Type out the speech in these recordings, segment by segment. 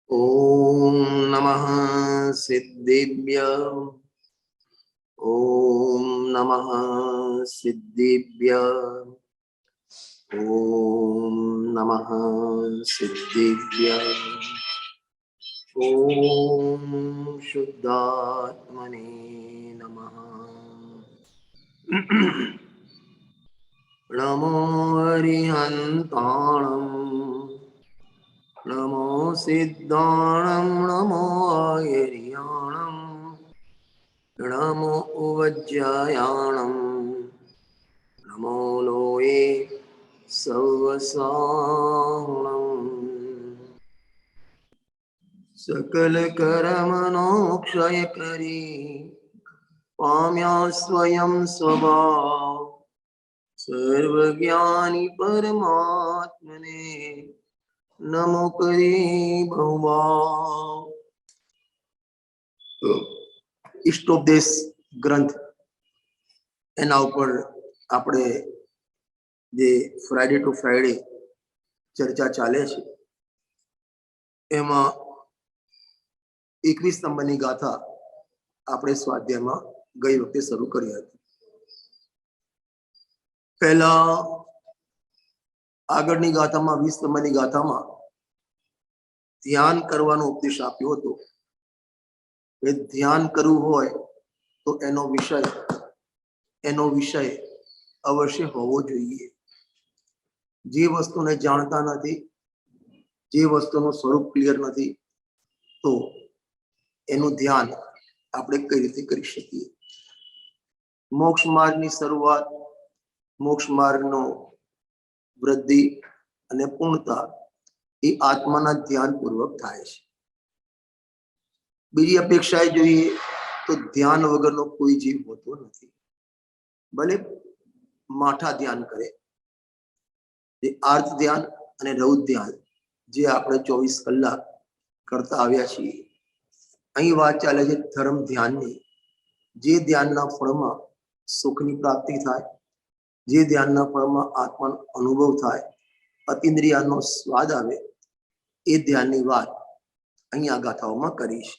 ओम नमः सिद्धेभ्य। ओम नमः सिद्धेभ्य। ओम नमः सिद्धेभ्य। ओम शुद्धात्मने नमः। नमो हरिहन्ताणम् नमो सिद्धाणं नमो आयर्याणं नमो उवज्जायाणं नमो लोये सवसाहुणम् सकल कर्मणोक्षयकरी पाम्या स्वयं स्वभाव सर्वज्ञानी परमात्मने नमो करे बहुभाव। इष्टोपदेश ग्रंथ एना पर આપણે જે ફ્રાઈડે ટુ ફ્રાઈડે ચર્ચા ચાલે છે એમાં 21 નંબરની ગાથા આપણે સ્વાધ્યાયમાં ગઈ વખતે શરૂ કરી હતી। પહેલા આગળની ગાથામાં 20 નંબરની ગાથામાં ધ્યાન કરવાનો ઉપદેશ આપ્યો હતો। એ ધ્યાન કરવું હોય તો એનો વિષય અવશ્ય હોવો જોઈએ। જે વસ્તુને જાણતા નથી, જે વસ્તુનું સ્વરૂપ ક્લિયર નથી, તો એનું ધ્યાન આપણે કઈ રીતે કરી શકીએ। મોક્ષ માર્ગની શરૂઆત, મોક્ષ માર્ગનો વૃદ્ધિ અને પૂર્ણતા એ આત્માના ધ્યાન પૂર્વક થાય છે। બીજી અપેક્ષાએ જોઈએ તો ધ્યાન વગરનો કોઈ જીવ હોતો નથી। ભલે માઠા ધ્યાન કરે, જે આર્ત ધ્યાન અને રૌદ્ર ધ્યાન જે આપણે 24 કલાક કરતા આવ્યા છીએ। અહીં વાત ચાલે છે ધર્મ ધ્યાનની। જે ધ્યાનના ફળમાં સુખની પ્રાપ્તિ થાય, જે ધ્યાનના ફળમાં આત્માનો અનુભવ થાય, અતિન્દ્રિયનો સ્વાદ આવે, એ ધ્યાનની વાત અહીં આ ગાથાઓમાં કરી છે।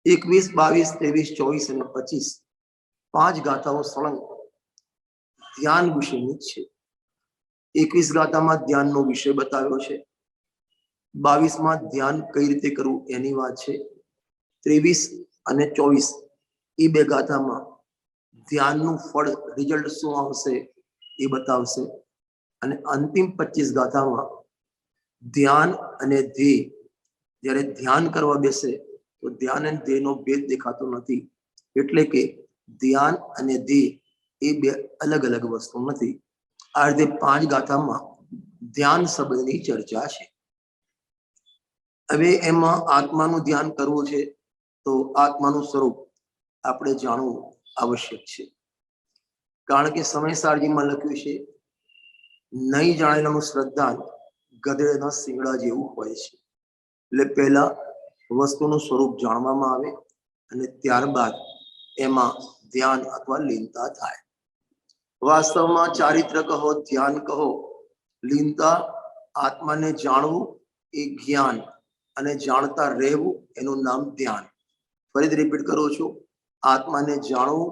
21, 22, 23, 24 અને 25 પાંચ ગાથાઓ સળંગ ધ્યાન વિશેની છે। 21 ગાથામાં ધ્યાનનો વિષય બતાવ્યો છે, 22માં ધ્યાન કઈ રીતે કરવું એની વાત છે, 23 અને 24 એ બે ગાથામાં ધ્યાનનું ફળ રિઝલ્ટ શું આવશે એ બતાવશે। અને અંતિમ 25 ગાથામાં ધ્યાન અને ધ્યેય, જ્યારે ધ્યાન કરવા બેસે તો ધ્યાન અને ધ્યેયનો ભેદ દેખાતો નથી, એટલે કે ધ્યાન અને ધ્યેય એ બે અલગ અલગ વસ્તુ નથી। આ રીતે પાંચ ગાથામાં ધ્યાન શબ્દની ચર્ચા છે। હવે એમાં આત્માનું ધ્યાન કરવું છે તો આત્માનું સ્વરૂપ આપણે જાણવું આવશ્યક છે। કારણ કે સમયસારજીમાં લખ્યું છે, નહીં જાણેલાનું શ્રદ્ધાન ગધેડના શિંગડા જેવું હોય છે। એટલે પહેલા વસ્તુનું સ્વરૂપ જાણવામાં આવે અને ત્યારબાદ એમાં ધ્યાન અથવા લીનતા થાય। વાસ્તવમાં ચારિત્ર કહો, ધ્યાન કહો, લીનતા, આત્માને જાણવું એ જ્ઞાન અને જાણતા રહેવું એનું નામ ધ્યાન। ફરીથી રિપીટ કરું છું, આત્માને જાણવું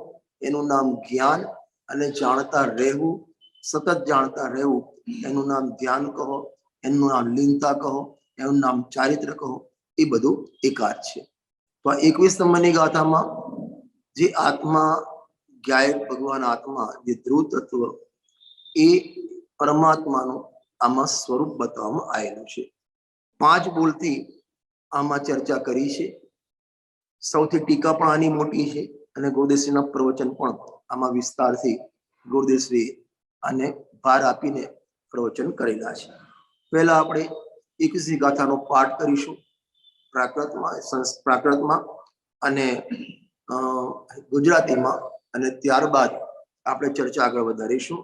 એનું નામ જ્ઞાન અને જાણતા રહેવું, સતત જાણતા રહેવું એનું નામ ધ્યાન કહો, એનું નામ લીનતા કહો, એનું નામ ચારિત્ર કહો, એ બધું એકાદ છે। તો આ 21 નંબરની ગાથામાં જે આત્મા, ગાયક ભગવાન આત્મા, જે ધ્રુવ તત્વ, એ પરમાત્માનું આમાં સ્વરૂપ બતાવવામાં આવેલું છે। 5 બોલથી આમાં ચર્ચા કરી છે। સૌથી ટીકા પણ આની મોટી છે અને ગુરુદેવશ્રીના પ્રવચન પણ આમાં વિસ્તારથી ગુરુદેવશ્રી આને ભાર આપીને પ્રવચન કરેલા છે। પહેલા આપણે 21 ગાથાનો પાઠ કરીશું પ્રાકૃતમાં અને ગુજરાતીમાં, અને ત્યારબાદ આપણે ચર્ચા આગળ વધારીશું।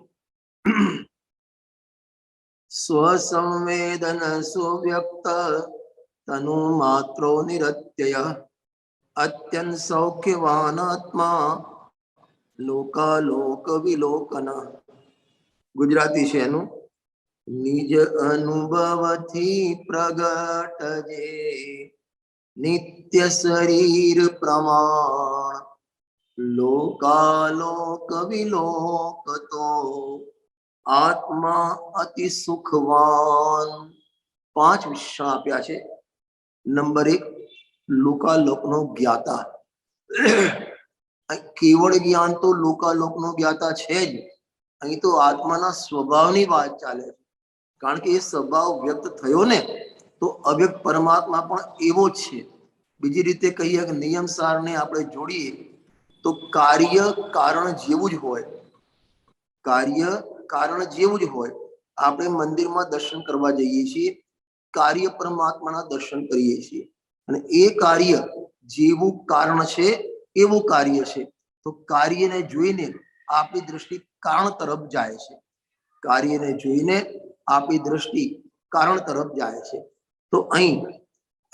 સ્વસંવેદન સુવ્યક્ત તનુ માત્રો નિરત્યય અત્યંત સૌખ્યવાન આત્મા લોકાલોક વિલોકન। ગુજરાતી છે એનું। નિજ અનુભવથી પ્રગટ જે નિત્ય શરીર પ્રમાણ લોકાલોક વિલોકતો આત્મા અતિ સુખવાન. 5 વિશેષણ આપ્યા છે. નંબર 1, લોકાલોકનો જ્ઞાતા. કેવળ જ્ઞાન તો લોકાલોકનો જ્ઞાતા છે જ. અહીં તો આત્માના સ્વભાવની વાત ચાલે છે, કારણ કે એ સ્વભાવ વ્યક્ત થયો ને, તો અવ્યક્ત પરમાત્મા પણ એવો જ છે. બીજી રીતે કહીએ કે નિયમ સારને આપણે જોડીએ તો કાર્ય કારણ જેવું જ હોય. કાર્ય કારણ જેવું જ હોય. આપણે મંદિરમાં દર્શન કરવા જઈએ છીએ, કાર્ય પરમાત્માના દર્શન કરીએ છીએ, અને એ કાર્ય જેવું કારણ છે એવું કાર્ય છે. તો કાર્યને જોઈને આપણી દ્રષ્ટિ કારણ તરફ જાય છે. કાર્યને જોઈને આપણી દ્રષ્ટિ કારણ તરફ જાય છે. તો અહીં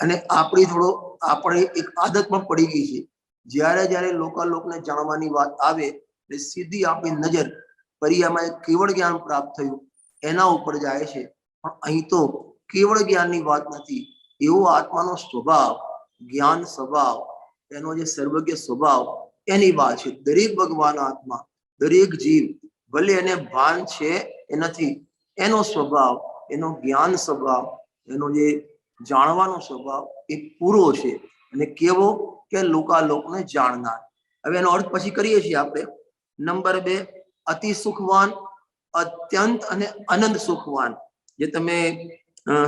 અને આપણે એક આદત પણ પડી ગઈ છે. જ્યારે જ્યારે લોકાલોકને જાણવાની વાત આવે એટલે સીધી આપણી નજર પરિયામાં કેવળ જ્ઞાન પ્રાપ્ત થયું એના ઉપર જાય છે. પણ અહીં તો કેવળ જ્ઞાનની વાત નથી. એવો આત્માનો સ્વભાવ, જ્ઞાન સ્વભાવ, એનો જે સર્વજ્ઞ સ્વભાવ, એની વાત છે. દરેક ભગવાન આત્મા, દરેક જીવ, ભલે એને ભાન છે એ નથી, એનો સ્વભાવ, એનો જ્ઞાન સ્વભાવ, એનો જે જાણવાનો સ્વભાવ એ પૂરો છે. અને કેવો કે લોકાલોકને જાણનાર. હવે એનો અર્થ પછી કરીએ છીએ આપણે. નંબર 2, અતિ સુખવાન, અત્યંત અને અનંત સુખવાન. જે તમે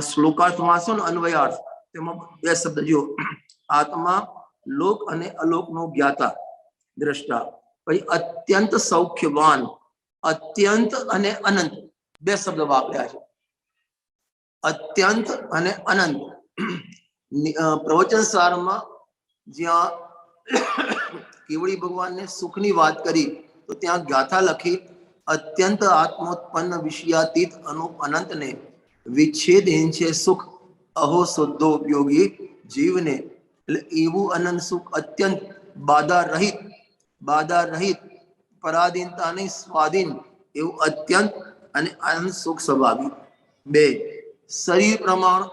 શ્લોકાર્થ વાંચો ને, અન્વયાર્થ, તેમાં 2 શબ્દ જો, આત્મા લોક અને અલોકનો જ્ઞાતા, દ્રષ્ટા. પછી અત્યંત સૌખ્યવાન, અત્યંત અને અનંત 2 શબ્દ વાપર્યા છે. અત્યંત અને અનંત. પ્રવચન સારમાં જ્યાં કેવળી ભગવાનને સુખની વાત કરી તો ત્યાં ગાથા લખી, અત્યંત આત્મોત્પન્ન વિષયાતીત અનંતને વિચ્છેદહીન છે સુખ અહો શુદ્ધો ઉપયોગી જીવને. એટલે એવું અનંત સુખ, અત્યંત બાધા રહિત પરાધીનતા નહીં, સ્વાધીન એવું અત્યંત અને અનંત સુખ સ્વભાવી. 2, શરીર પ્રમાણ.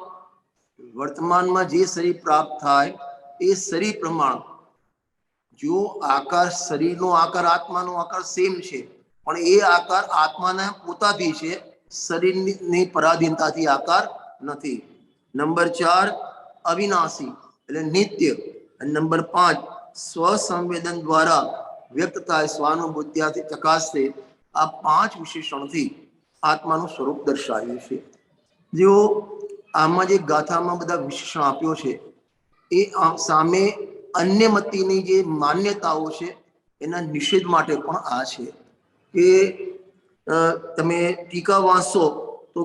વર્તમાનમાં જે શરીર પ્રાપ્ત થાય એ શરીર પ્રમાણ. જો આકાર, શરીરનો આકાર આત્માનો આકાર સેમ છે, પણ એ આકાર આત્માના પોતાથી છે, શરીરની પરાધીનતાથી આકાર નથી. નંબર 4, અવિનાશી એટલે નિત્ય. અને નંબર 5, સ્વસંવેદન દ્વારા વ્યક્ત થાય, સ્વાનુભૂત્યાથી ચકાસતે. આ 5 વિશેષણથી આત્માનું સ્વરૂપ દર્શાવ્યું છે. જો આમાં જે ગાથામાં બધા વિશેષણ આપ્યો છે એ સામે અન્ય મતીની જે માન્યતાઓ છે એના નિષેધ માટે પણ આ છે. કે તમે ટીકા વાંચશો તો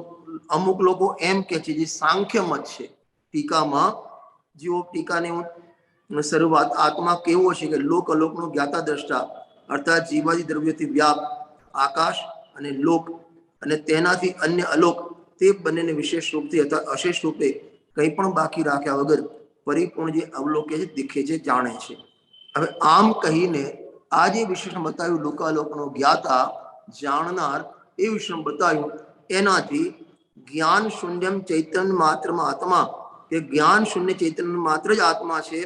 અમુક લોકો એમ કે છે, જે સાંખ્ય મત છે, ટીકામાં જેઓ ટીકાની શરૂઆત, આત્મા કેવો છે કે લોક અલોકનો જ્ઞાતા દ્રષ્ટા, અર્થાત જીવાદી દ્રવ્યોથી વ્યાપ આકાશ અને લોક અને તેનાથી અન્ય અલોક, તે બંનેને વિશેષ રૂપથી અથવા અશેષ રૂપે કંઈ પણ બાકી રાખ્યા વગર પરિપૂર્ણ જે અવલોકે છે, દેખે છે, જાણે છે. હવે આમ કહીને આ જે વિશેષણ બતાવ્યું, લોકાલોકનો જ્ઞાતા, જાણનાર, એ વિશેષણ બતાવ્યું. એનાથી જ્ઞાન શૂન્યમ ચૈતન્ય માત્રમાં આત્મા, કે જ્ઞાન શૂન્ય ચૈતન્ય માત્ર જ આત્મા છે,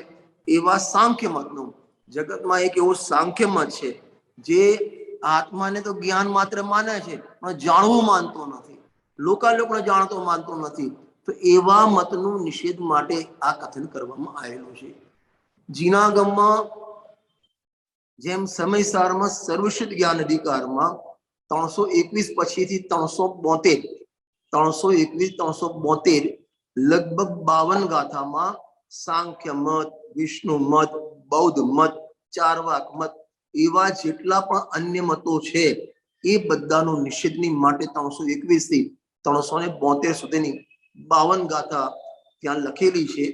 એવા સાંખ્ય મતનું, જગતમાં એક એવો સાંખ્ય મત છે જે આત્માને તો જ્ઞાન માત્ર માને છે પણ જાણવું માનતો નથી, લોકાલોકને જાણતો માનતો નથી. તો એવા મતનું નિષેધ માટે આ કથન કરવામાં આવેલું છે. જીનાગમમાં જેમ સમયસારમાં સર્વસિદ્ધ જ્ઞાન અધિકારમાં 321 પછીથી 372 લગભગ 52 ગાથામાં સાંખ્ય મત, વિષ્ણુ મત, બૌદ્ધ મત, ચારવાક મત, એવા જેટલા પણ અન્ય મતો છે એ બધાનો નિષેધની માટે 321 થી 372 સુધીની 52 ગાથા ત્યાં લખેલી છે.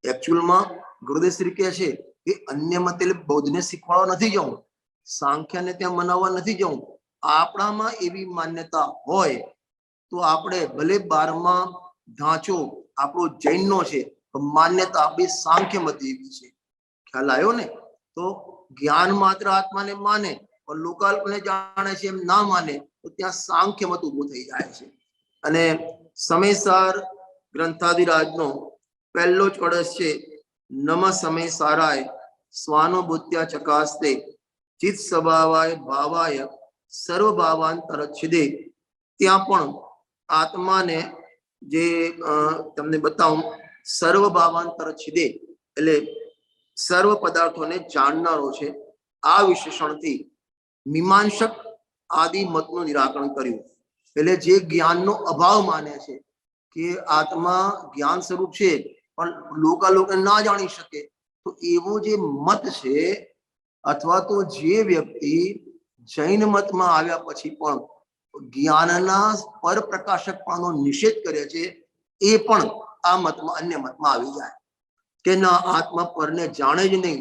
એકચ્યુઅલમાં ગુરુદેવ શ્રી કહે છે કે અન્ય મત એટલે બૌદ્ધને શીખવાડવા નથી જવું, સાંખ્યને ત્યાં મનાવવા નથી જવું. આપણામાં એવી માન્યતા હોય તો આપણે ભલે 12મા ઢાંચો આપણો જૈનનો છે, માન્યતા આપણી સાંખ્ય મત એવી છે. ખ્યાલ આવ્યો ને? તો જ્ઞાન માત્ર આત્માને માને પણ લોકાલોકને જાણે છે એમ ના માને તો ત્યાં સાંખ્ય મત ઉભું થઈ જાય છે. અને સમયસાર ગ્રંથાધિરાજનો પહેલો જ કળશ છે, નમ સમયસારાય સ્વાનુભૂત્યા ચકાસ્તે ચિત્ત સ્વભાવાય ભાવાય સર્વ ભાવાંતરચ્છિદે. ત્યાં પણ આત્માને જે તમને બતાવું, સર્વ ભાવાંતરચ્છિદે એટલે સર્વ પદાર્થોને જાણનારો છે. આ વિશેષણથી મીમાંસક આદિ મતનું નિરાકરણ કર્યું. એટલે જે જ્ઞાનનો અભાવ માને છે કે આત્મા જ્ઞાન સ્વરૂપ છે પણ લોકો ના જાણી શકે, તો એવો જે મત છે, અથવા તો જે વ્યક્તિ જૈન મતમાં આવ્યા પછી પણ જ્ઞાનના પરપ્રકાશકપણનો નિષેધ કરે છે, એ પણ આ મતમાં અન્ય મતમાં આવી જાય કે ના, આત્મા પરને જાણે જ નહીં.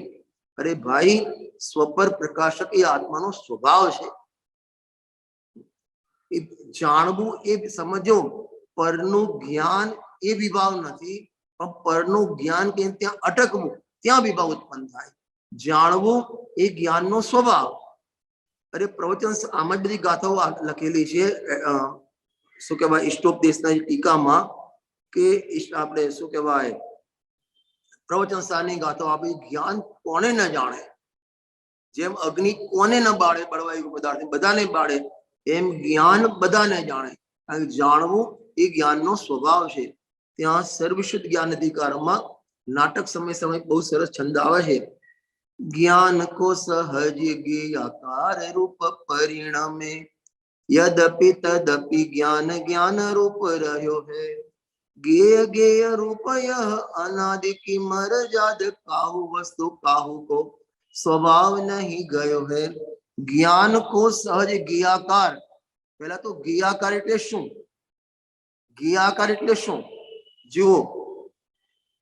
અરે ભાઈ, સ્વપર પ્રકાશક એ આત્માનો સ્વભાવ છે. એ જાણવું, એ સમજો, પરનું જ્ઞાન એ વિભાવ નથી, પણ પરનું જ્ઞાન કે ત્યાં અટકવું, ત્યાં વિભાવ ઉત્પન્ન થાય. જાણવું એ જ્ઞાનનો સ્વભાવ. અરે પ્રવચન આમાં જ બધી ગાથાઓ લખેલી છે, શું કહેવાય, ઇષ્ટોપદેશના ટીકામાં, કે આપણે શું કહેવાય, પ્રવચન સારની ગાથાઓ આપી. જ્ઞાન કોને ન જાણે? જેમ અગ્નિ કોને ન બાળે, બળવાયુ પદાર્થ બધાને બાળે, એમ જ્ઞાન બધાને જાણે. કારણ કે જાણવું એ જ્ઞાનનો સ્વભાવ છે. ત્યાં સર્વશુદ્ધ જ્ઞાન અધિકારમાં નાટક સમય સમય બહુ સરસ છંદ આવે છે. જ્ઞાન કો સહજ જ્ઞેયાકાર રૂપ પરિણમે, યદપિ તદપિ જ્ઞાન જ્ઞાન રૂપ રહ્યો હૈ. ज्ञेय ज्ञेय रूपय अनादि की मर जाद काहू वस्तु काहू को स्वभाव नहीं गयो है. ज्ञान को सहज ज्ञेयाकार. पहला तो ज्ञेयाकार એટલે શું? જ્ઞેયાકાર એટલે શું? જુઓ,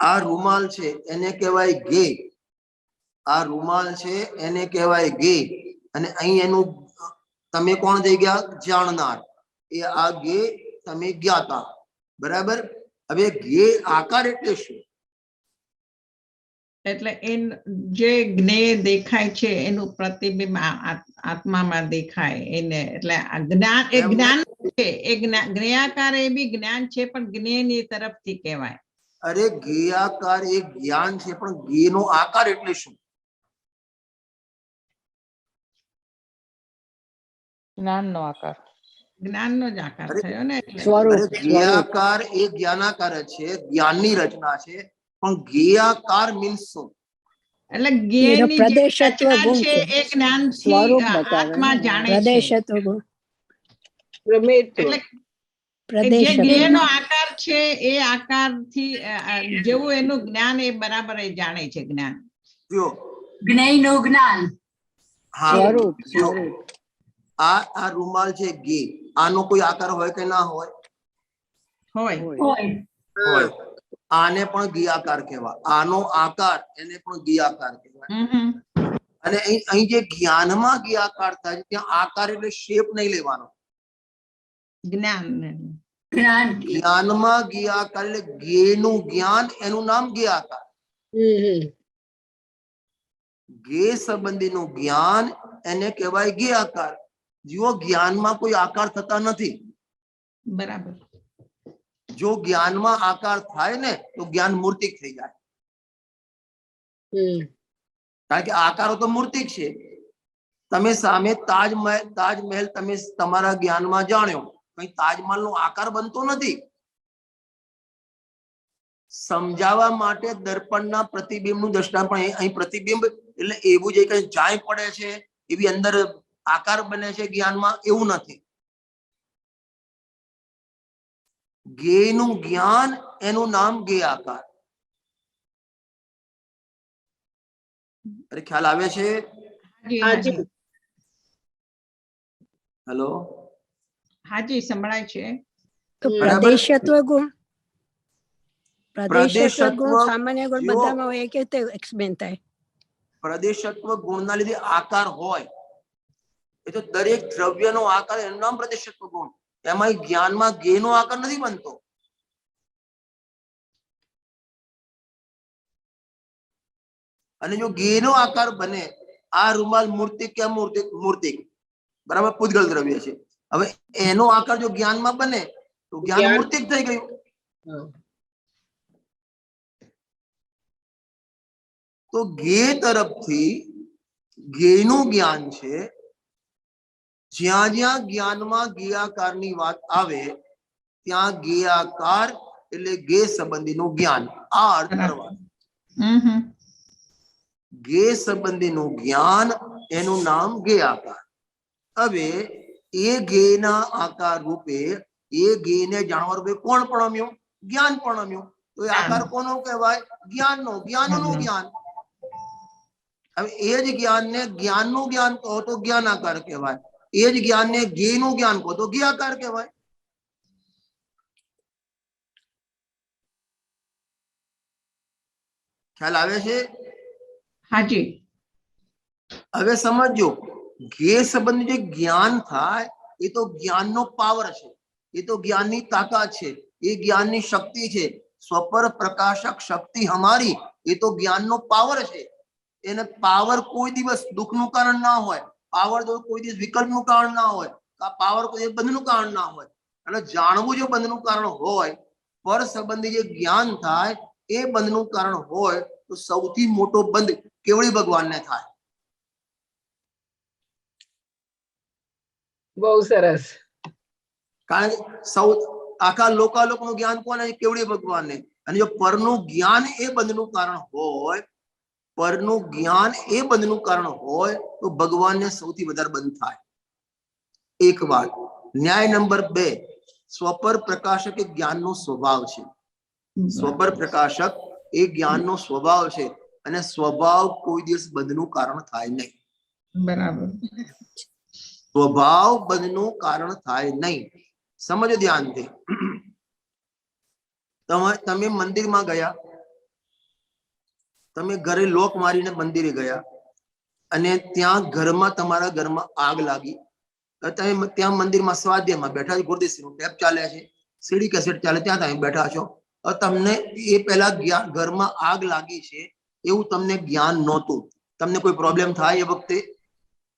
આ રૂમાલ છે એને કહેવાય ગે. આ રૂમાલ છે એને કહેવાય ગે. અને અહીં એનું તમે કોણ થઈ ગયા? જાણનાર. એ આ ગે, તમે જ્ઞાતા. બરાબર. હવે જ્ઞેય આકાર એટલે શું? એટલે જે જ્ઞેય દેખાય છે એનું પ્રતિબિંબ આત્મામાં દેખાય એને, એટલે જ્ઞાન એ જ્ઞાન છે. એ જ્ઞેયાકાર એ બી જ્ઞાન છે, પણ જ્ઞેયની તરફથી કહેવાય. અરે જ્ઞેયાકાર એ જ્ઞાન છે, પણ જ્ઞેયનો આકાર એટલે શું? જ્ઞાનનો આકાર. જ્ઞાનનો જ આકાર થયો ને. જ્ઞેયાકાર એ જ્ઞાનાકાર છે, જ્ઞાનની રચના છે, પણ જ્ઞેયાકાર મીન્સ શું? એટલે જ્ઞેયની જે રચના છે એ જ્ઞાનથી આત્મા જાણે છે. એટલે જે જ્ઞેયનો આકાર છે એ આકારથી જેવું એનું જ્ઞાન એ બરાબર એ જાણે છે. જ્ઞાન જો જ્ઞેયનું જ્ઞાન. હા, આ રૂમાલ છે ગે, આનો કોઈ આકાર હોય કે ના હોય? હોય. આને પણ જ્ઞેયાકાર કહેવાય. આનો આકાર એને પણ જ્ઞેયાકાર કહેવાય. અને અહીં જે જ્ઞાનમાં જ્ઞેયાકાર થાય છે, ત્યાં આકાર એટલે શેપ નહીં લેવાનો. જ્ઞાનમાં જ્ઞેયાકાર એટલે જ્ઞેયનું જ્ઞાન, એનું નામ જ્ઞેયાકાર. જ્ઞેય સંબંધીનું જ્ઞાન એને કહેવાય જ્ઞેયાકાર. જુઓ, જ્ઞાનમાં કોઈ આકાર થતા નથી. બરાબર. જો જ્ઞાનમાં આકાર થાય ને તો જ્ઞાન મૂર્તિક થઈ જાય. કારણ કે આકારો તો મૂર્તિક છે. તમે સામે તાજમહેલ તમે તમારા જ્ઞાનમાં જાણ્યો, કઈ તાજમહેલ નો આકાર બનતો નથી. સમજાવવા માટે દર્પણના પ્રતિબિંબનું દ્રષ્ટાંત, પણ અહીં પ્રતિબિંબ એટલે એવું જે કઈ જાય પડે છે એવી અંદર આકાર બને છે જ્ઞાનમાં, એવું નથી. જ્ઞેયનું જ્ઞાન, એનું નામ જ્ઞેયાકાર. અરે ખ્યાલ આવે છે? હેલો, હાજી, સંભળાય છે. તો પ્રદેશત્વ ગુણ, પ્રદેશત્વ ગુણ સામાન્ય ગુણ બધામાં હોય, કે તે એક્સપ્લેન થાય? પ્રદેશત્વ ગુણના લીધે આકાર હોય, એ તો દરેક દ્રવ્યનો આકાર, એનું નામ પ્રદેશત્વ ગુણ. એમાં જ્ઞાનમાં જ્ઞેયનો આકાર નથી બનતો. અને જો જ્ઞેયનો આકાર બને, આ રૂમાલ મૂર્તિક કે મૂર્તિક? બરાબર, પૂતગલ દ્રવ્ય છે. હવે એનો આકાર જો જ્ઞાનમાં બને તો જ્ઞાન મૂર્તિક થઈ ગયું. તો જ્ઞેય તરફથી જ્ઞેયનું જ્ઞાન છે. જ્યાં જ્યાં જ્ઞાનમાં જ્ઞેયાકારની વાત આવે ત્યાં જ્ઞેયાકાર એટલે જ્ઞેય સંબંધીનું જ્ઞાન. આ અર્થ કરવાનો. જ્ઞેય સંબંધીનું જ્ઞાન એનું નામ જ્ઞેયાકાર. હવે એ જ્ઞેયના આકાર રૂપે એ જ્ઞેયને જાણવા રૂપે કોણ પરમ્યું? જ્ઞાન પરમ્યું. તો એ આકાર કોનો કહેવાય? જ્ઞાનનો. જ્ઞાનનું જ્ઞાન. હવે એ જ જ્ઞાનને જ્ઞાનનું જ્ઞાન કહો તો જ્ઞાનાકાર કહેવાય. એ જ જ્ઞાનને જ્ઞેયનું જ્ઞાન કહો તો જ્ઞેયાકાર કહેવાય. ખ્યાલ આવે છે? હાજી. હવે સમજો, જ્ઞેય સંબંધી જે જ્ઞાન થાય એ તો જ્ઞાનનો પાવર છે, એ તો જ્ઞાનની તાકાત છે, એ જ્ઞાનની શક્તિ છે. સ્વપર પ્રકાશક શક્તિ હમારી, એ તો જ્ઞાનનો પાવર છે. એને પાવર કોઈ દિવસ દુઃખનું કારણ ના હોય, પાવર તો કોઈ દિવસ વિકલ્પનું કારણ ના હોય, પાવર કોઈ દિવસ બંધનું કારણ ના હોય. અને જાણવું જો બંધનું કારણ હોય, પર સંબંધી જે જ્ઞાન થાય એ બંધનું કારણ હોય, તો સૌથી મોટો બંધ કેવળી ભગવાનને થાય. બહુ સરસ. કારણ કે સૌ આખા લોકાલોકનું જ્ઞાન કોને? કેવળી ભગવાનને. અને જો પરનું જ્ઞાન એ બંધનું કારણ હોય, પરનું જ્ઞાન એ બંધનું કારણ હોય, તો ભગવાનને સૌથી વધારે બંધ થાય. એક વાત. ન્યાય નંબર 2, સ્વપર પ્રકાશક એ જ્ઞાનનો સ્વભાવ છે. સ્વપર પ્રકાશક એ જ્ઞાનનો સ્વભાવ છે, અને સ્વભાવ કોઈ દિવસ બંધનું કારણ થાય નહીં. બરાબર. સ્વભાવ બંધનું કારણ થાય નહીં. સમજો ધ્યાનથી. તમે મંદિરમાં ગયા, તમે ઘરે લોક મારીને મંદિરે ગયા, અને ત્યાં ઘરમાં તમારા ઘરમાં આગ લાગી. તમે ત્યાં મંદિરમાં સ્વાધ્યાયમાં બેઠા છો, ગુરુદેવનું ટેપ ચાલે છે, સીડી કેસેટ ચાલે, ત્યાં તમે બેઠા છો. તમને એ પહેલા ઘરમાં આગ લાગી છે એવું તમને જ્ઞાન નહોતું. તમને કોઈ પ્રોબ્લેમ થાય એ વખતે?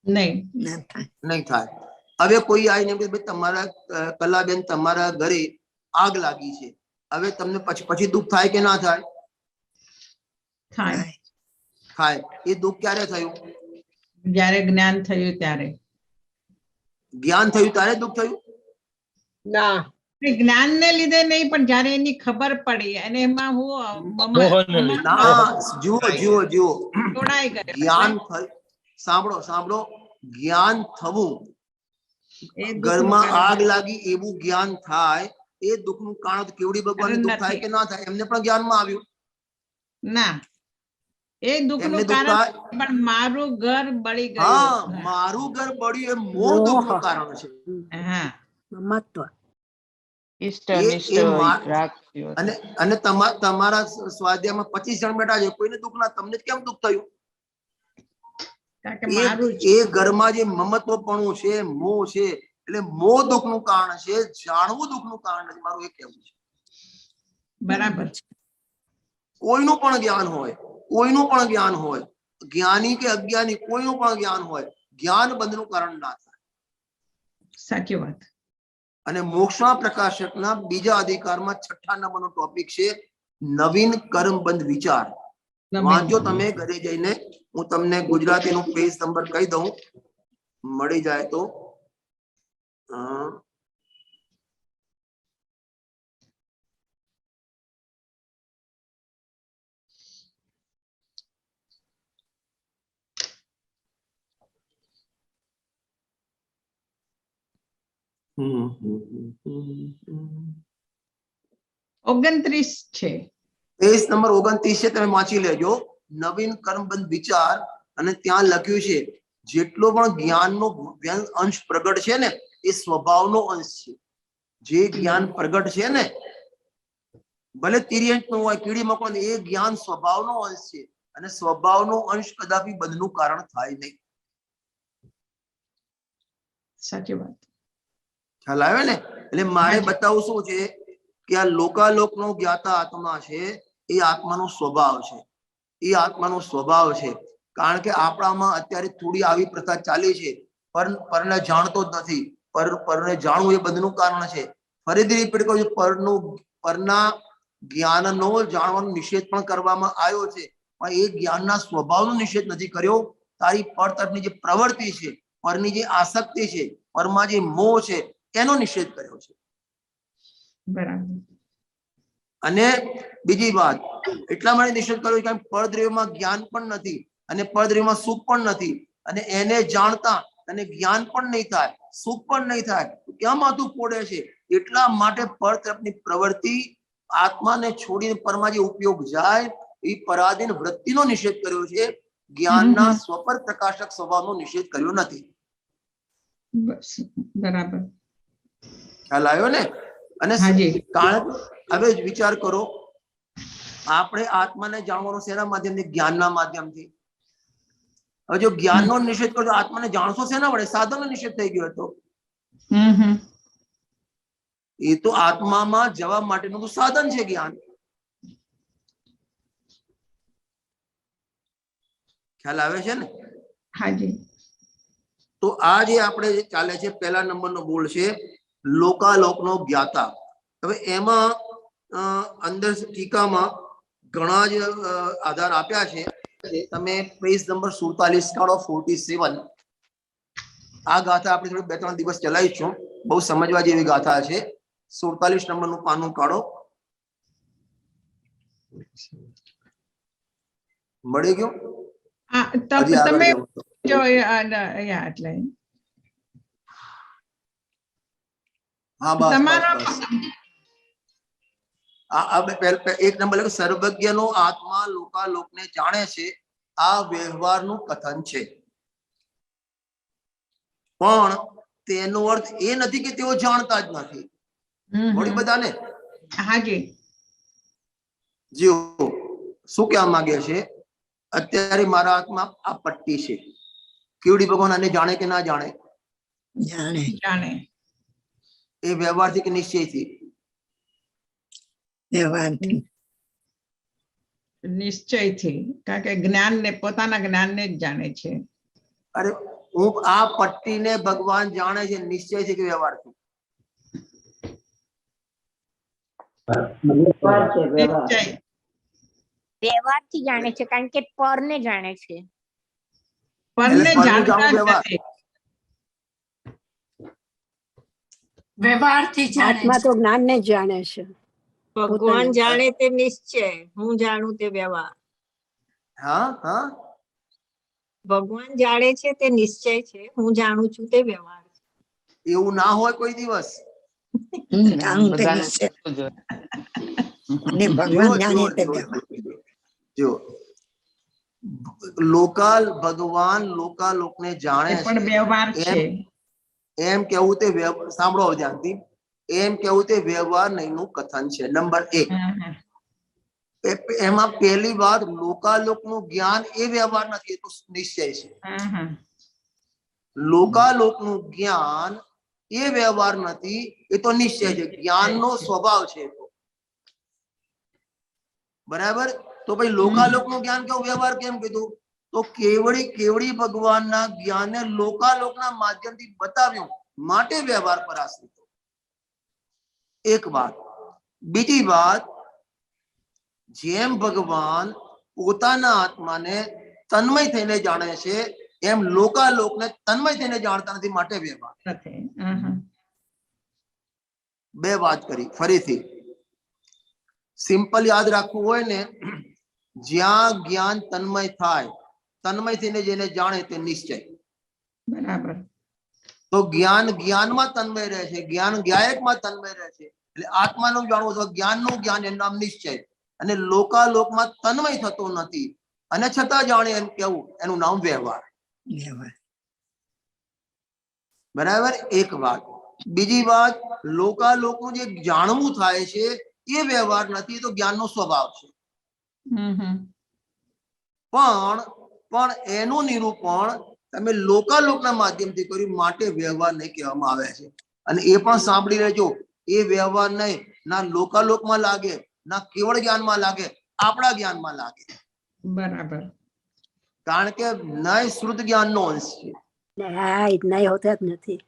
નહીં થાય. હવે કોઈ આવીને ભાઈ તમારા કલાબેન તમારા ઘરે આગ લાગી છે, હવે તમને પછી દુઃખ થાય કે ના થાય? થાય. એ દુઃખ ક્યારે થયું? જ્યારે જ્ઞાન થયું ત્યારે. જ્ઞાન થયું ત્યારે દુઃખ થયું? ના, જ્ઞાન ને લીધે નહીં, પણ જ્યારે એની ખબર પડી અને એમાં જુઓ જોડાઈ ગયો. જ્ઞાન સાંભળો, જ્ઞાન થવું, ઘરમાં આગ લાગી એવું જ્ઞાન થાય, એ દુઃખનું કારણ કેવડી ભગવાન દુઃખ થાય કે ના થાય? એમને પણ જ્ઞાનમાં આવ્યું ના. એ દુઃખનું કારણ પણ મારું ઘર બળી ગયું. હા, મારું ઘર બળ્યું એ મોહ દુઃખનું કારણ છે. હા, મહત્વ. અને તમારા સ્વાધ્યાયમાં 25 જણ બેઠા છે, કોઈને દુઃખ ના, તમને કેમ દુઃખ થયું? એ ઘરમાં જે મમત્વપણું છે, મોહ છે, એટલે મોહ દુઃખનું કારણ છે, જાણવું દુઃખનું કારણ નથી. મારું એ કહેવું છે. બરાબર. કોઈનું પણ જ્ઞાન હોય, જ્ઞાની કે અજ્ઞાની, કોઈનું પણ જ્ઞાન હોય, જ્ઞાન બંધનું કારણ ના થાય. સાચી વાત. અને મોક્ષના પ્રકાશકના બીજા અધિકારમાં 6થા નંબરનો ટોપિક છે નવીન કર્મબંધ વિચાર. વાંચો તમે ઘરે જઈને. હું તમને ગુજરાતીનું પેજ નંબર કહી દઉં, મળી જાય તો. હમ 29 છે. પેજ નંબર 29 છે, તમે વાંચી લેજો. નવીન કર્મબંધ વિચાર. અને ત્યાં લખ્યું છે જેટલો પણ જ્ઞાનનો અંશ પ્રગટ છે ને, એ સ્વભાવનો અંશ છે. જે જ્ઞાન પ્રગટ છે ને, ભલે તિર્યંકનું હોય, કીડી મકોડ, એ જ્ઞાન સ્વભાવનો અંશ છે. અને સ્વભાવનો અંશ કદાપી બંધનું કારણ થાય નહીં. સાચી વાત. ખ્યાલ આવે ને? એટલે મારે બતાવવું શું છે કે આ લોકાલોકનો જ્ઞાતા આત્મા છે, એ આત્માનો સ્વભાવ છે. એ આત્માનો સ્વભાવ છે. કારણ કે આપણામાં અત્યારે થોડી આવી પ્રથા ચાલી છે, પરને જાણતો જ નથી. પરને જાણવું એ બંધનું કારણ છે. ફરીથી રિપીટ કરું છું, પરના જ્ઞાનનો જાણવાનો નિષેધ પણ કરવામાં આવ્યો છે, પણ એ જ્ઞાનના સ્વભાવનો નિષેધ નથી કર્યો. તારી પર તરફની જે પ્રવૃત્તિ છે, પરની જે આસક્તિ છે, પરમાં જે મોહ છે, એનો નિષેધ કર્યો છે. બરાબર. અને બીજી વાત એટલા માટે નિષેધ કર્યો કે પરદ્રવ્યમાં જ્ઞાન પણ નથી અને પરદ્રવ્યમાં સુખ પણ નથી, અને એને જાણતા અને જ્ઞાન પણ નહીં થાય, સુખ પણ નહીં થાય, ક્યાં માથું ફોડે છે? એટલા માટે પર તરફની પ્રવૃત્તિ આત્માને છોડીને પરમાં જે ઉપયોગ જાય એ પરાધીન વૃત્તિનો નિષેધ કર્યો છે. જ્ઞાનના સ્વપર પ્રકાશક સ્વભાવનો નિષેધ કર્યો નથી. બરાબર. ખ્યાલ આવ્યો ને? અને હાજી. કારણ હવે વિચાર કરો, આપણે આત્માને જાણવાનું શેના માધ્યમથી? જ્ઞાનના માધ્યમથી. હવે જો જ્ઞાનનો નિષેધ કરો તો આત્માને જાણશો શેના વડે? સાધનનો નિષેધ થઈ ગયો હતો. એ તો આત્મામાં જવા માટેનું તો સાધન છે જ્ઞાન. ખ્યાલ આવે છે ને? હાજી. તો આ જે આપણે ચાલે છે, પહેલા નંબરનો બોલ છે લોકાલોકનો જ્ઞાતા. હવે એમાં અંદર ટીકામાં ઘણા જ આધાર આપ્યા છે. તમે પેજ નંબર 47 કાઢો, 47. આ ગાથા આપણે થોડી 2-3 દિવસ ચલાવીશું, બહુ સમજવા જેવી ગાથા છે. 47 નંબરનું પાનું કાઢો. મળી ગયું? તમે જો એટલે હા, બસ તમારો એક નંબર લખ્યું, સર્વજ્ઞનો આત્મા લોકાલોકને જાણે છે, આ વ્યવહારનું કથન છે. પણ તેનો અર્થ એ નથી કે તેઓ જાણતા જ નથી. વળી બધાને હાજી. જીઓ શું કહેવા માંગે છે? અત્યારે મારા હાથમાં આ પટ્ટી છે. કેવડી ભગવાન આને જાણે કે ના જાણે? જાણે. એ વ્યવહારથી કે નિશ્ચયથી? નિશ્ચયથી, કારણ કે જ્ઞાનને, પોતાના જ્ઞાનને જ જાણે છે. અરે હું આ પટ્ટીને ભગવાન જાણે છે નિશ્ચયથી કે વ્યવહારથી? વ્યવહારથી જાણે છે, કારણ કે પરને જાણે છે. પરને જાણતા જ નથી. વ્યવહારથી જાણે આત્મા છે. તો જ્ઞાન ને જ જાણે છે. ભગવાન જાણે તે નિશ્ચય, હું જાણું તે વ્યવહાર. હા હા, ભગવાન જાણે છે તે નિશ્ચય છે, હું જાણું છું તે વ્યવહાર. એવું ના હોય કોઈ દિવસ. જો ભગવાન લોકાલોકને જાણે પણ વ્યવહાર છે, છે. એમ કેવું તે સાંભળો ધ્યાનથી, એમ કેવું તે વ્યવહાર નહીંનું કથન છે. નંબર 1. એમાં પહેલી વાત, લોકાલોકનું જ્ઞાન એ વ્યવહાર નથી, એ તો નિશ્ચય છે. લોકાલોકનું જ્ઞાન એ વ્યવહાર નથી, એ તો નિશ્ચય છે. જ્ઞાનનો સ્વભાવ છે. બરાબર? તો ભાઈ લોકાલોકનું જ્ઞાન કેવું, વ્યવહાર કેમ કીધું? તો કેવડી ભગવાનના જ્ઞાનને લોકાલોકના માધ્યમથી બતાવ્યું, માટે વ્યવહાર પર આશ્રિત. એક વાત. બીજી વાત, જેમ ભગવાન પોતાના આત્માને તન્મય થઈને જાણે છે, એમ લોકાલોકને તન્મય થઈને જાણતા નથી, માટે વ્યવહાર. બે વાત કરી. ફરીથી સિમ્પલ યાદ રાખવું હોય ને, જ્યાં જ્ઞાન તન્મય થાય, તન્મય થઈને જેને જાણે તે નિશ્ચય. બરાબર. તો જ્ઞાનમાં તન્મય રહે છે, જ્ઞાન જ્ઞાયકમાં તન્મય રહે છે, એટલે આત્માનું જાણવું તો જ્ઞાનનું જ્ઞાન, એનું નામ નિશ્ચય. અને લોકાલોકમાં તન્મય થતો નથી અને છતાં જાણે એમ કેવું, એનું નામ વ્યવહાર. બરાબર? એક વાત. બીજી વાત, લોકાલોકનું જે જાણવું થાય છે એ વ્યવહાર નથી, તો જ્ઞાનનો સ્વભાવ છે. પણ એનું નિરૂપણ તમે લોકાલોકના માધ્યમથી કર્યું, માટે વ્યવહાર નહીં કહેવામાં આવે છે. અને એ પણ સાંભળી લેજો, એ વ્યવહાર નહીં, ના લોકાલોકમાં લાગે, ના કેવળ જ્ઞાનમાં લાગે, આપણા જ્ઞાનમાં લાગે. બરાબર. કારણ કે નય શુદ્ધ જ્ઞાનનો અંશ છે. નહીં હોતા જ નથી.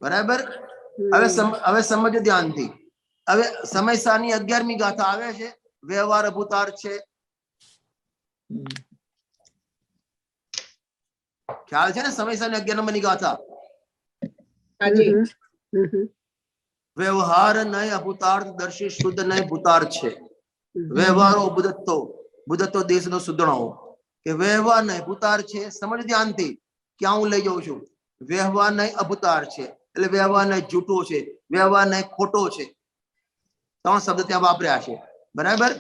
બરાબર? હવે સમજો ધ્યાનથી. હવે સમયસારની 11મી ગાથા આવે છે, વ્યવહાર અભૂતાર્થ છે. ખ્યાલ છે ને સમયસારની 11 નંબરની ગાથા? હાજી. વ્યવહાર નય અભૂતાર્થ દર્શી શુદ્ધ નય ભૂતાર્થ છે. વ્યવહારો બુદ્ધત્વ દેશનો સુધણો કે વ્યવહાર નય ભૂતાર્થ છે. સમજ ધ્યાનથી, ક્યાં હું લઈ જાઉં છું. વ્યવહાર નય અભૂતાર્થ છે એટલે વ્યવહાર નય જૂઠો છે, વ્યવહાર નય ખોટો છે. 3 શબ્દ ત્યાં વાપર્યા છે, બરાબર.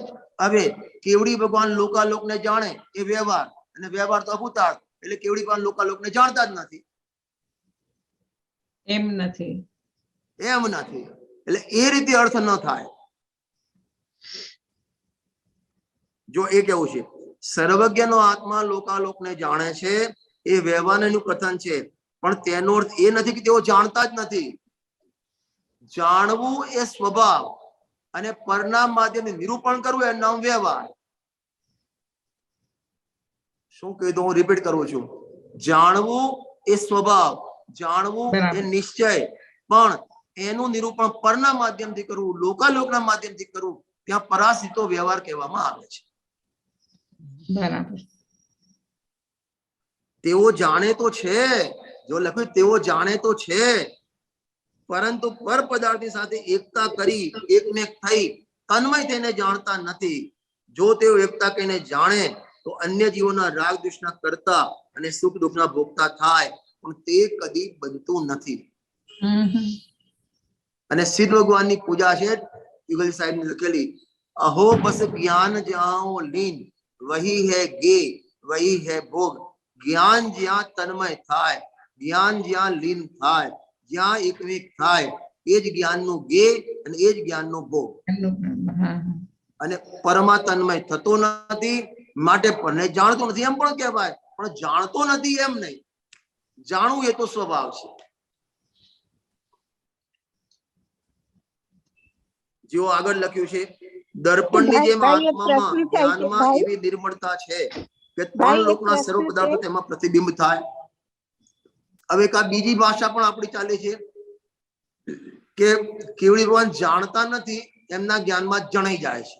હવે કેવડી ભગવાન લોકાલોકને જાણે એ વ્યવહાર, અને વ્યવહાર તો અભૂતાર્થ એટલે કેવડી ભગવાન લોકાલોકને જાણતા જ નથી. એમ નથી. એટલે એ રીતે અર્થ ન થાય. જો એ કેવું છે, સર્વજ્ઞનો આત્મા લોકાલોકને જાણે છે એ વ્યવહારનું કથન છે, પણ તેનો અર્થ એ નથી કે તેઓ જાણતા જ નથી. જાણવું એ સ્વભાવ અને પરિણામ માધ્યમે નિરૂપણ કરવું એ નામ વ્યવહાર. શું કહી દઉં, હું રિપીટ કરું છું. જાણવું એ સ્વભાવ, જાણવું એ નિશ્ચય, પણ એનું નિરૂપણ પરના માધ્યમથી કરવું, લોકાલોકના માધ્યમથી કરવું, ત્યાં પરાસિતો વ્યવહાર કહેવામાં આવે છે. બરાબર. તેઓ જાણે તો છે, જો લખ્યું તેઓ જાણે તો છે, પરંતુ પર પદાર્થની સાથે એકતા કરી એકમેક થઈ તન્મય થઈને જાણતા નથી. જો તેઓ એકતા કહીને જાણે તો અન્ય જીવોના રાગ દ્વેષના કરતા અને સુખ દુઃખના ભોગતા થાય, પણ તે કદી બનતું નથી. અને સિદ્ધ ભગવાનની પૂજા છે, યુગલ સાહેબ ની લખેલી, અહો બસ જ્ઞાન જાઓ લીન વહી હૈ ગે વહી હૈ ભોગ. જ્ઞાન જ્યાં તન્મય થાય, જ્ઞાન જ્યાં લીન થાય, જ્યાં એકમેક થાય, એ જ જ્ઞાનનું ગે અને એ જ જ્ઞાનનો ભોગ. અને પરમા તન્મય થતો નથી, માટે પરને જાણતો નથી એમ પણ કહેવાય, પણ જાણતો નથી એમ નહીં. જાણવું એ તો સ્વભાવ છે. જો આગળ લખ્યું છે, દર્પણની જેમ આત્મામાં જ્ઞાનમાં એવી નિર્મળતા છે કે 3 લોકના સર્વ પદાર્થો તેમાં પ્રતિબિંબ થાય. હવે એક આ બીજી ભાષા પણ આપણી ચાલે છે કે કેવડી ભગવાન જાણતા નથી, એમના જ્ઞાનમાં જણાઈ જાય છે.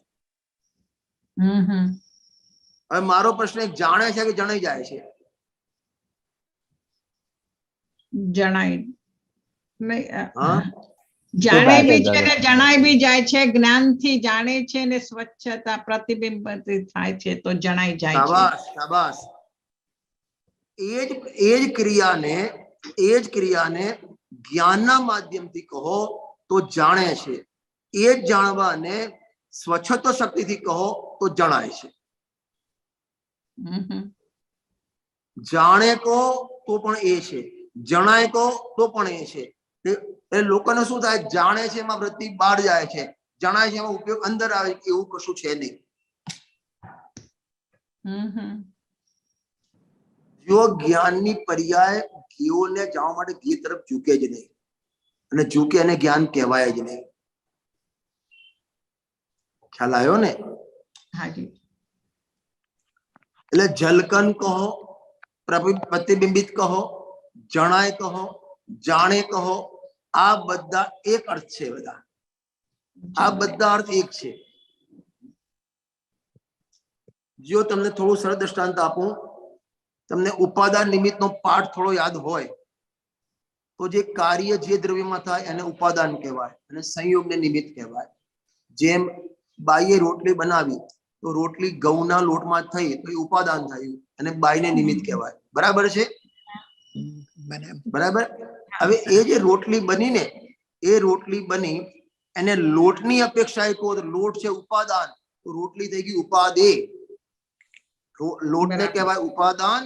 હવે મારો પ્રશ્ન એક, જાણે છે કે જણાઈ જાય છે? જણાય નહીં. જાણે બી છે ને જણાય બી જાય છે. જ્ઞાનથી જાણે છે ને સ્વચ્છતા પ્રતિબિંબ થાય છે તો જણાઈ જાય છે. શાબાશ. એ જ ક્રિયાને જ્ઞાનના માધ્યમથી કહો તો જાણે છે. એ જ જાણવાને સ્વચ્છતા શક્તિથી કહો તો જણાય છે. જાણે કહો તો પણ એ છે, જણાય કહો તો પણ એ છે. એ લોકોને શું થાય, જાણે છે એમાં વૃત્તિ બહાર જાય છે, જણાય છે એમાં ઉપયોગ અંદર આવે, એવું કશું છે નહીં. જો જ્ઞાનની પર્યાય ઘીઓને જવા માટે ઘી તરફ ઝૂકે જ નહીં, અને ઝૂકે એને જ્ઞાન કહેવાય જ નહીં. ખ્યાલ આવ્યો ને? એટલે ઝલકન કહો, પ્રતિબિંબિત કહો, જણાય કહો, જાણે કહો, આ બધા એક અર્થ છે. બધા આ બધા અર્થ એક છે. જો તમને થોડું સરળ દ્રષ્ટાંત આપું, તમને ઉપાદાન નિમિત્તનો પાઠ થોડો યાદ હોય તો જે કાર્ય જે દ્રવ્યમાં થાય એને ઉપાદાન કહેવાય અને સંયોગને નિમિત્ત કહેવાય. જેમ બાઈએ રોટલી બનાવી તો રોટલી ઘઉંના લોટમાં થઈ તો એ ઉપાદાન થયું અને બાઈને નિમિત્ત કહેવાય. બરાબર છે? બરાબર. હવે એ જે રોટલી બની ને, એ રોટલી બની એને લોટની અપેક્ષા કહો તો લોટ છે ઉપાદાન, તો રોટલી થઈ ગઈ ઉપાદે. લોટને કહેવાય ઉપાદાન,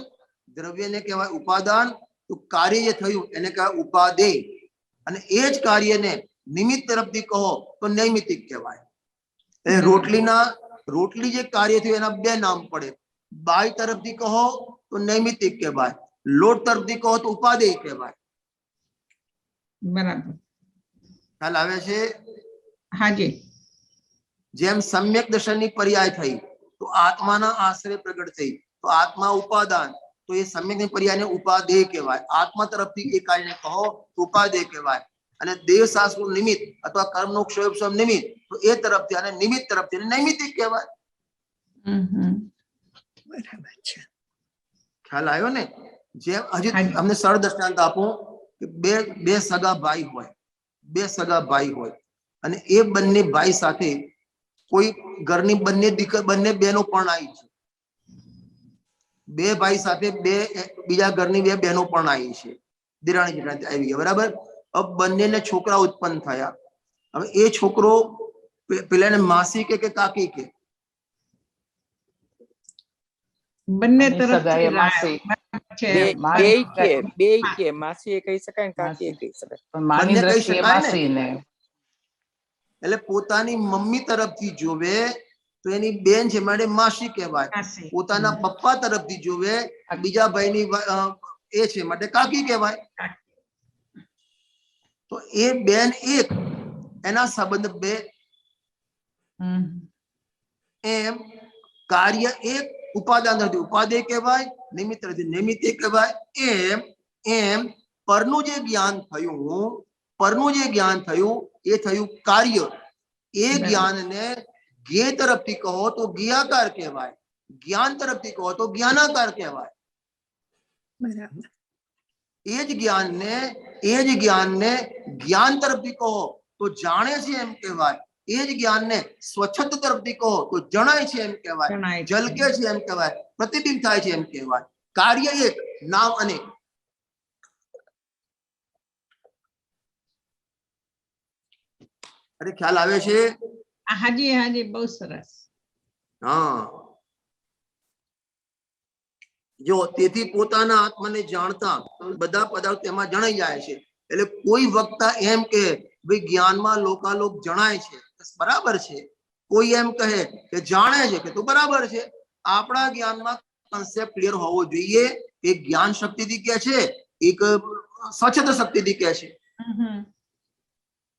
દ્રવ્યને કહેવાય ઉપાદાન, તો કાર્ય જે થયું એને કહેવાય ઉપાદે. અને એ જ કાર્યને નિમિત્ત તરફથી કહો તો નૈમિત્તિક કહેવાય. એટલે રોટલી જે કાર્ય થયું એના 2 નામ પડે. બાય તરફથી કહો તો નૈમિત્તિક કહેવાય, લોટ તરફથી કહો તો ઉપાદેય કહેવાય. બરાબર. ખ્યાલ આવે છે? હાજી. જેમ સમ્યક દર્શનની પર્યાય થઈ તો આત્માના આશ્રય પ્રગટ થઈ તો આત્મા ઉપાદાન, તો એ સમ્યકની પર્યાયને ઉપાદેય કહેવાય. આત્મા તરફથી એ કાર્યને કહો તો ઉપાદેય કહેવાય. અને દેહ શાસ્ત્રનું નિમિત્ત અથવા કર્મનો ક્ષયોપશમ નિમિત્ત, તો એ તરફથી અને નિમિત્ત તરફથી નૈમિત્તિક કહેવાય. બરાબર છે. ખ્યાલ આવ્યો ને? જેમ હજી હાજી. અમને સરળ દ્રષ્ટાંત આપું કે બે સગા ભાઈ હોય, બે સગા ભાઈ હોય અને એ બંને ભાઈ સાથે કોઈ ઘરની બંને બહેનો પણ આવી છે. બે ભાઈ સાથે બીજા ઘરની બે બહેનો પણ આવી છે, દિરાણી જેઠાણી આવી ગયા, બરાબર. હવે બંનેને છોકરા ઉત્પન્ન થયા. હવે એ છોકરો પેલાને માસી કે કાકી કે? બંને આની તરફથી સગાઈ રાય માસી. છે. બેય કે માસી એ કહી શકાય ને કાકી એ કહી શકાય. પણ માની બંને કહી દ્રષ્ટિએ શકાય ને? માસી ને એટલે પોતાની મમ્મી તરફથી જોવે તો એની બેન છે માટે માસી કહેવાય. માસી. પોતાના પપ્પા તરફથી જોવે બીજા ભાઈની એ છે માટે કાકી કહેવાય. તો એ બેન એક, એના સંબંધ બે. એમ કાર્ય એક, ઉપાદાન નથી ઉપાદેય કહેવાય, નિમિત્ત નથી નૈમિત્તિક કહેવાય. એમ પરનું જે જ્ઞાન થયું એ થયું કાર્ય. એ જ્ઞાનને જ્ઞેય તરફથી કહો તો જ્ઞેયાકાર કહેવાય, જ્ઞાન તરફથી કહો તો જ્ઞાનાકાર કહેવાય. બરાબર. એ જ જ્ઞાનને જ્ઞાન તરફથી કહો તો જાણે છે એમ કહેવાય. એ જ જ્ઞાનને સ્વચ્છંદ તરફથી કહો તો જણાય છે એમ કહેવાય, જણાય છે. ઝલકે છે એમ કહેવાય, પ્રતિબિંબ થાય છે એમ કહેવાય. કાર્ય એક, નામ અનેક. અરે ખ્યાલ આવે છે? હાજી હાજી, બહુ સરસ. હા. જો તેથી પોતાના આત્માને જાણતા બધા પદાર્થો એમાં જણાઈ જાય છે. એટલે કોઈ વક્તા એમ કે ભાઈ જ્ઞાનમાં લોકાલોક જણાય છે, બરાબર છે. કોઈ એમ કહે કે જાણે છે કે તો બરાબર છે. આપણા જ્ઞાનમાં કન્સેપ્ટ ક્લિયર હોવો જોઈએ. એક જ્ઞાન શક્તિથી કે છે, એક સ્વચ્છતા શક્તિથી કે છે.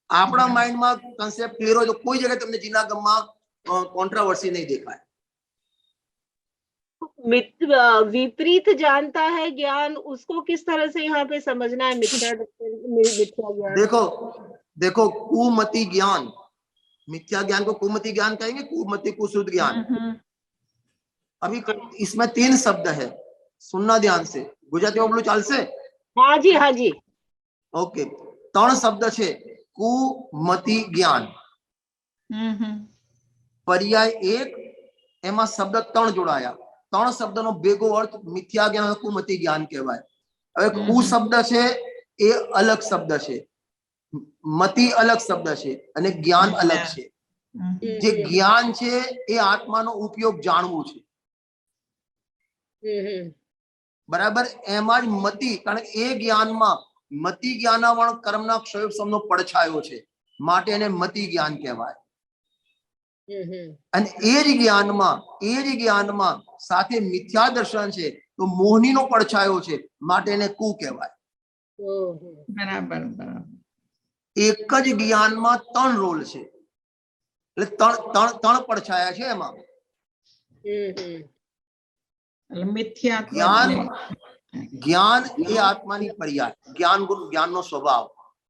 આપણા માઇન્ડમાં કન્સેપ્ટ ક્લિયર હોય તો કોઈ જગ્યાએ તમને જીનાગમમાં कॉन्ट्रोवर्सी नहीं देखा है। विपरीत जानता है ज्ञान, उसको किस तरह से यहाँ पे समझना है? मिथ्या ज्ञान। देखो देखो कुमति ज्ञान, मिथ्या ज्ञान को कुमति ज्ञान कहेंगे, कुमति कुशुद्ध ज्ञान। अभी इसमें 3 शब्द है, सुनना ध्यान से। गुजराती में बोलो चाल से? हाँ जी हाँ जी। ओके, 3 शब्द है कुमति ज्ञान। पर्याय 1 एमा शब्द 3 जोड़ाया, 3 शब्द नो भेगो अर्थ मिथ्या ज्ञान कुमति ज्ञान कहवाय। હવે કુ શબ્દ છે એ અલગ શબ્દ છે, મતિ અલગ શબ્દ છે અને જ્ઞાન અલગ છે। જે જ્ઞાન છે એ આત્માનો ઉપયોગ જાણવું છે, બરાબર। એમાં જ મતિ, કારણ કે એ જ્ઞાનમાં મતિ જ્ઞાનાવણ કર્મના ક્ષયોપશમનો પડછાયો છે, માટે એને મતિ જ્ઞાન કહેવાય। અને એ જ જ્ઞાનમાં સાથે મિથ્યા દર્શન છે તો મોહનીનો પડછાયો છે, માટે એને કુ કહેવાય। બરાબર બરાબર। એક જ જ્ઞાનમાં 3 રોલ છે, એટલે ત્રણ પડછાયા છે એમાં। એટલે મિથ્યા જ્ઞાન એ આત્માની પર્યાય, જ્ઞાનનો સ્વભાવ।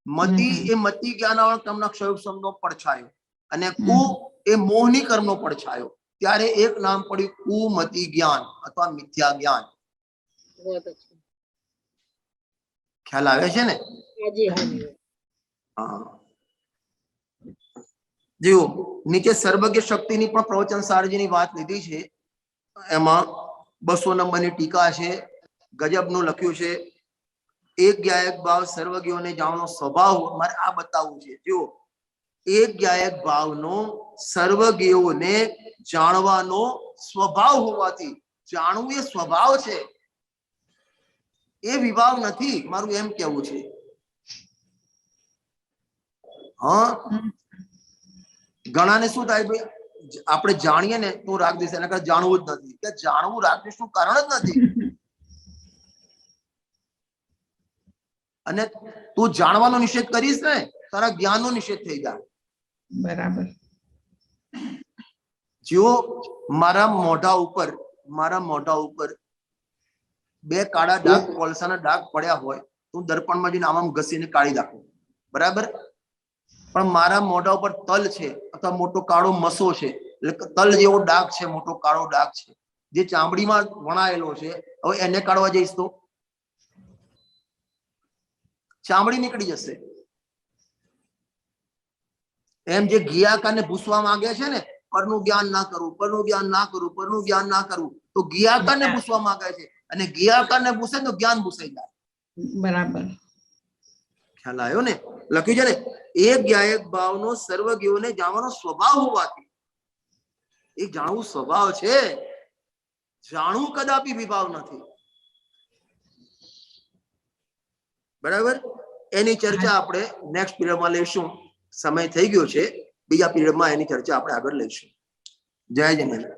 મતિ એ મતિ જ્ઞાનાવરણ કર્મના ક્ષયોપશમનો પડછાયો, અને કુ એ મોહની કર્મનો પડછાયો, ત્યારે એક નામ પડ્યું કુમતિ જ્ઞાન અથવા મિથ્યા જ્ઞાન। ખ્યાલ આવે છે ને? હા। જો નીચે સર્વજ્ઞ શક્તિની પણ પ્રવચન સારજીની વાત લીધી છે, એમાં 200 નંબરની ટીકા છે, ગજબનું લખ્યું છે। એક જ્ઞાયક ભાવ સર્વજ્ઞોને જાણવાનો સ્વભાવ, મારે આ બતાવવું છે। જો એક જ્ઞાયક ભાવનો સર્વજ્ઞોને જાણવાનો સ્વભાવ હોવાથી, જાણવું એ સ્વભાવ છે, એ વિભાવ નથી, મારું એમ કહેવું છે। હા, ઘણાને શું થાય, ભાઈ આપણે જાણીએ ને તો રાગદ્વેષ, એના કરતા જાણવું જ નથી, કે જાણવું રાગદ્વેષનું કારણ જ નથી। અને તું જાણવાનો નિષેધ કરીશ ને, તારા જ્ઞાનનો નિષેધ થઈ જાય। બરાબર। જો મારા મોઢા ઉપર 2 કાળા ડાઘ, કોલસાના ડાઘ પડ્યા હોય, તો દર્પણમાં જઈને આમ ઘસીને કાઢી નાખું, બરાબર, પણ મારા મોઢા ઉપર તલ છે અથવા મોટો કાળો મસો છે, એટલે તલ જેવો ડાઘ છે, મોટો કાળો ડાઘ છે, જે ચામડીમાં વણાયેલો છે. હવે એને કાઢવા જઈશ તો ચામડી નીકળી જશે. એમ જે ગિયાકારને ભૂસવા માંગે છે ને, પરનું જ્ઞાન ના કરવું, પરનું જ્ઞાન ના કરવું, પરનું જ્ઞાન ના કરવું, તો ગિયાકારને ભૂસવા માંગે છે, અને ગિયાકારને ભૂસે તો જ્ઞાન ભૂસાઈ જાય. બરાબર. ખ્યાલ આવ્યો ને? લખ્યું છે ને, એક જ્ઞાયક ભાવનો સર્વજ્ઞોને જાણવાનો સ્વભાવ હોવાથી, એ જાણવું સ્વભાવ છે, જાણવું કદાપી વિભાવ નથી. બરાબર, એની ચર્ચા આપણે નેક્સ્ટ પીરિયડમાં લઈશું. સમય થઈ ગયો છે, બીજા પીરિયડમાં એની ચર્ચા આપણે આગળ લઈશું. જય જિનેન્દ્ર.